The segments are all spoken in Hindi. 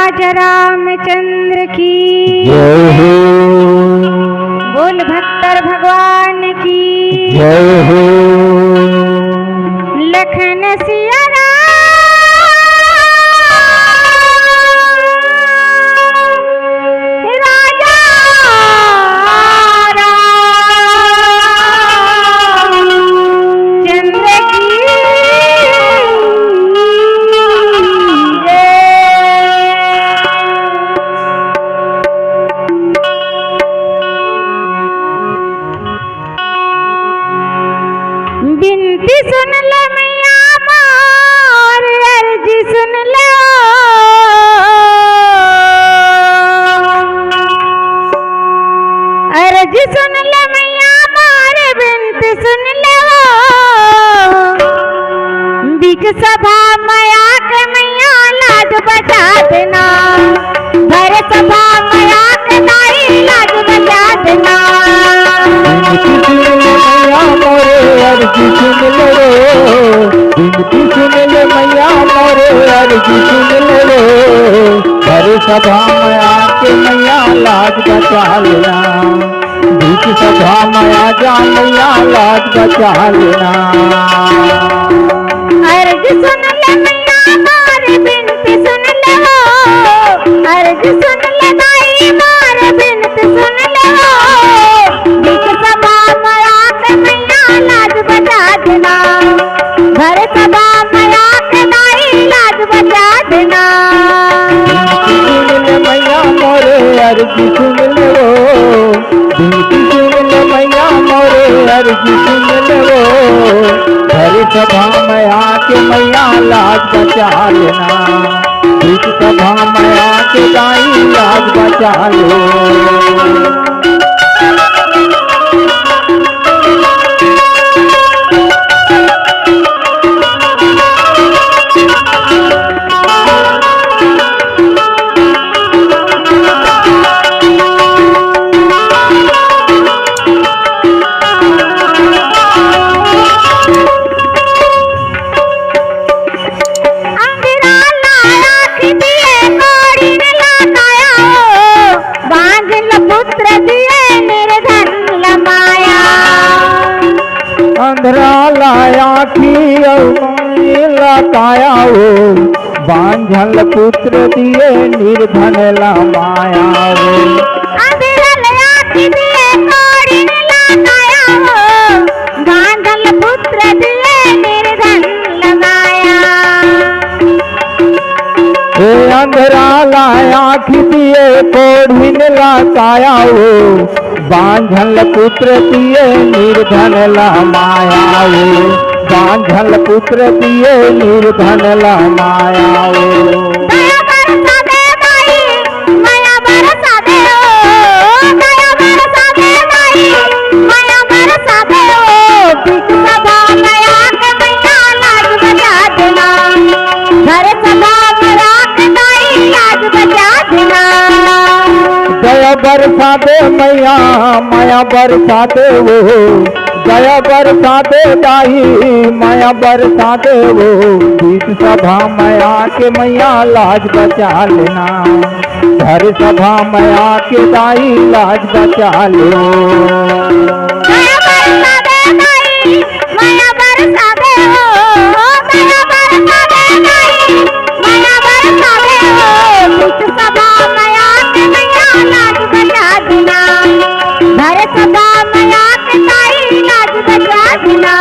महाराज रामचंद्र की जय हो। बोल भक्तर भगवान की जय हो। लखन सिया राजा रामचंद्र की बिनती सुन ले मैया मार अर्जी सुन ले अर्जी सुन ले मैया मार बिनती सुन ले बीच सभा माया के मैया लाज बचा देना भर सभा माया के दाई लाज बचा देना अर्जी सुन ले बिनती सुन ले मैया मोरे अर्जी सुन ले हरे सभा में आके मैया लाज बचा लेना बीच सभा में आ जा मैया लाज बचा लेना अर्जी सुन ले मैया मार बिनती सुन ले अर्जी सुन ले दाई मार बिनती सुन ले बीच सभा माया के मैया लाज बचा देना घर सभा माया के दाई लाज बचा देना सुन ले मैया मोरे अर्जी सुन ले बिनती सुन ले मैया मोरे अर्जी सुन ले हरे सभा में आके मैया लाज बचा लेना बीच सभा में आके दाई लाज बचा लो अंधरा लाया की लगाया हो बांझल पुत्र दिए निर्धन माया हो अंधरा लाया की दिए कोड़ी लगाया हो बांझल पुत्र दिए निर्धन माया हे अंधरा लाया की दिए कोड़ी लगाया हो बांझल पुत्र दिए निर्धन माया हो बांझल पुत्र दिए निर्धन माया हो दया बरसा दे माई माया बरसा दे दया बरसा दे माई माया बरसा दे बीच सभा माया के मैया लाज बचा देना घर सभा माया के दाई लाज बचा देना दया बरसा दे मैया माया बरसा दे वो दया बरसा दे दाई माया बरसा दे वो बीच सभा माया के मैया लाज बचा लेना घर सभा माया के दाई लाज बचा लो दया बरसा दे दाई माया बरसा दे दया बरसा दे दाई माया बरसा दे बीच सभा माया के मैया लाज बचा देना घर सभा माया के दाई लाज बचा देना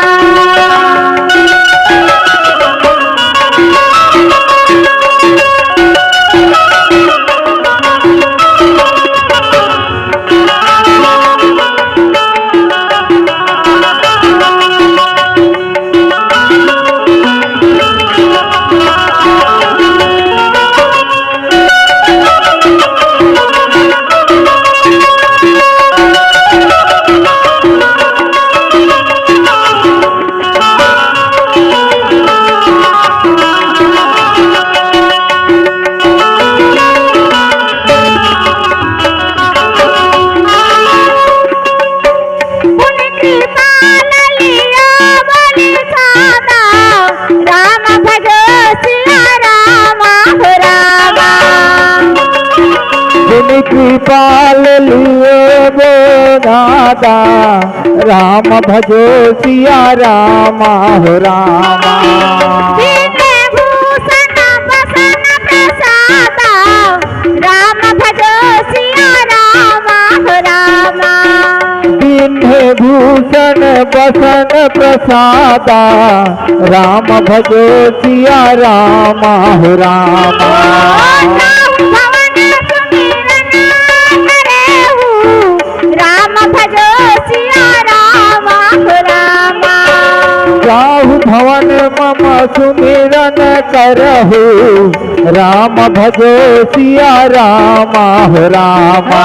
कृपाल लिए वो दादा, राम भजो सिया रामा हो रामा। दीने भूषण बसन प्रसादा, राम भजो सिया रामा हो रामा। दीने भूषण बसन प्रसादा, राम भजो सिया रामा हो रामा। भवन सुमिरन करेहु, राम भजो सिया रामा हो रामा। जाहु भवन मम सुमिरन करहु, राम भजो सिया रामा हो रामा।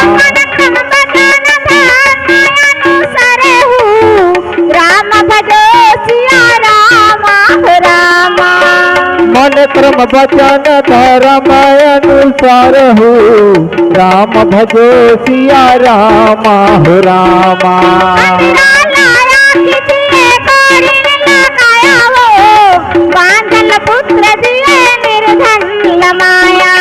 मन क्रम बचन धर्म अनुसरहु, राम भजो सिया रामा हो रामा। मन क्रम वचन धर्म अनुसार हो, राम भजो सिया रामा हो रामा। अंधरा लाया किसिए कोरिन लगाया हो, बांधल पुत्र दिए निर्धन लमाया।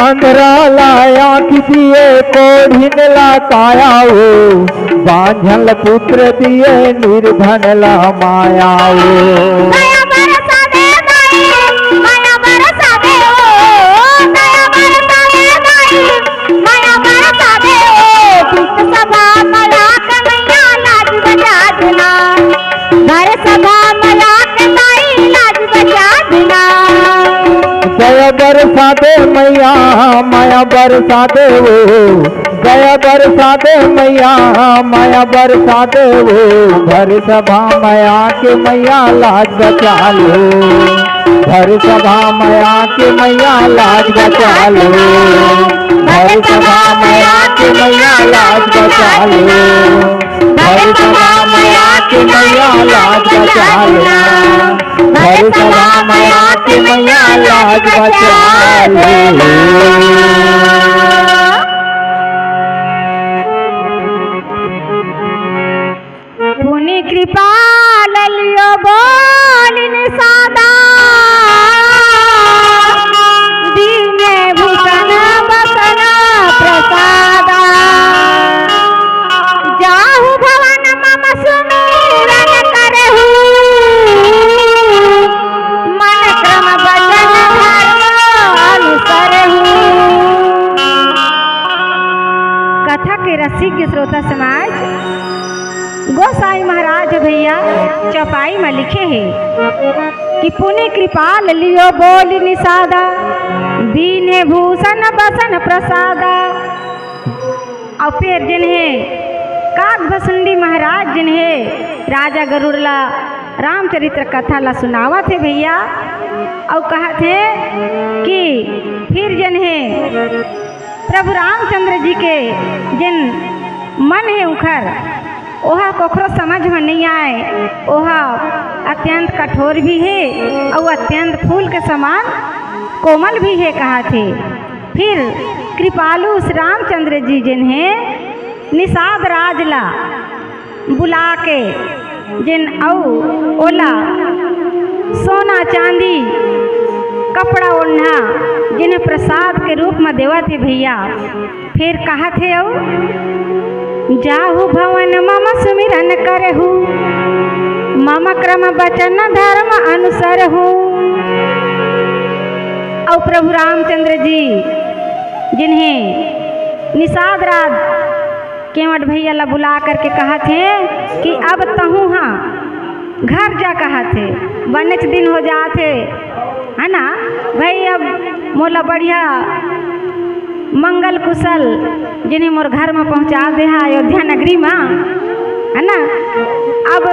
अंधरा लाया किसिए कोढ़िन लाया हो, बांझल पुत्र दिए निर्धन लमाया हो। दया बरसा दे दाई, माया बरसा दे ओ, दया बरसा दे दाई, माया बरसा दे ओ। दुष्ट सभा मला के मैया लाज बचा देना, घर सभा मला के दाई लाज बचा देना। दया बरसा दे मैया, माया बरसा दे वो, दया बरसा दे मैया, माया बरसा दे वो। घर सभा माया के मैया लाज बचा लो, घर सभा माया के मैया लाज बचा लो, घर सभा माया के मैया लाज बचा लो, घर सभा माया के मैया लाज बचा लो, घर सभा माया के मैया लाज बचा लो। पुनि कृपा ललियो बोलिन सादा, दीने भूषण बसन प्रसादा। जाहु भवन मम सुमिरन करहु, मन क्रम वचन धर्म अनुसरहु। कथा के रसिक श्रोता समाज, गोसाई महाराज भैया चौपाई में लिखे हैं कि पुण्य कृपाल लियो बोली निषादा, दीने भूषण बसन प्रसादा। और फिर जिन्हें काकभुसुंडी महाराज जिन्हें राजा गरुड़ला रामचरित्र कथा ला सुनावा थे भैया, और कहा थे कि फिर जिन्हें प्रभु रामचंद्र जी के जिन मन है उखर ओहा कोखरो समझ में नहीं आए, ओहा अत्यंत कठोर भी है और अत्यंत फूल के समान कोमल भी है कहा थे। फिर कृपालु श्री रामचंद्र जी जिन्हें निषाद राजला बुला के जिन ओला सोना चांदी कपड़ा ओढ़ना जिन्हें प्रसाद के रूप में देवा थे भैया। फिर कहा थे जाहु भवन मम सुमिरन करहु, मम क्रम बचन धर्म अनुसरहु। और प्रभु रामचंद्र जी जिन्हें निषाद राज केवट भैया ला बुला करके कहा थे कि अब तहु हाँ घर जा कहा थे, बनच दिन हो जाते है ना भाई, अब मोला बढ़िया मंगल कुशल जिन्हें मोर घर में पहुंचा दे है अयोध्या नगरी में, है ना। अब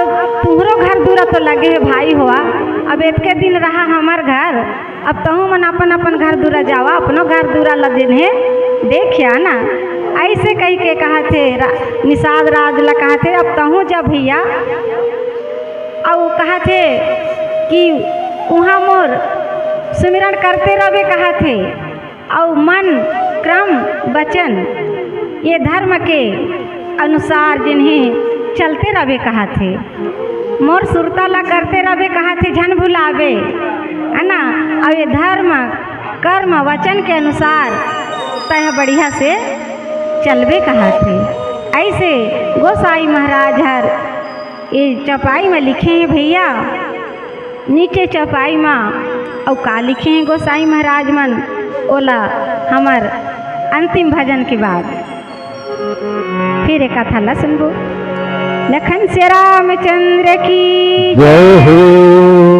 तुहरो घर दूरा तो लगे है भाई हुआ, अब इतके दिन रहा हमार घर, अब तहु मन अपन अपन घर दूरा जावा, अपनो घर दूरा ला जिन्हें देखिया ना। ऐसे कही के कहा थे निषाद राज ला कहा थे अब तहु जा भैया। और कहा थे कि वहाँ मोर सुमिरन करते रहे कहा थे, और मन क्रम वचन ये धर्म के अनुसार जिन्हें चलते रहे कहा थे, मोर सुरता ला करते रहे कहा थे, झन भुलावे है ना। और ये धर्म कर्म वचन के अनुसार तह बढ़िया से चलबे कहा थे। ऐसे गोसाई महाराज हर ये चौपाई में लिखे हैं भैया, नीचे चौपाई में और का लिखे हैं गोसाई महाराज मन, ओला हमार अंतिम भजन के बाद फिर एक कथा ला सुनबो। लखन श्री रामचंद्र की जय हो।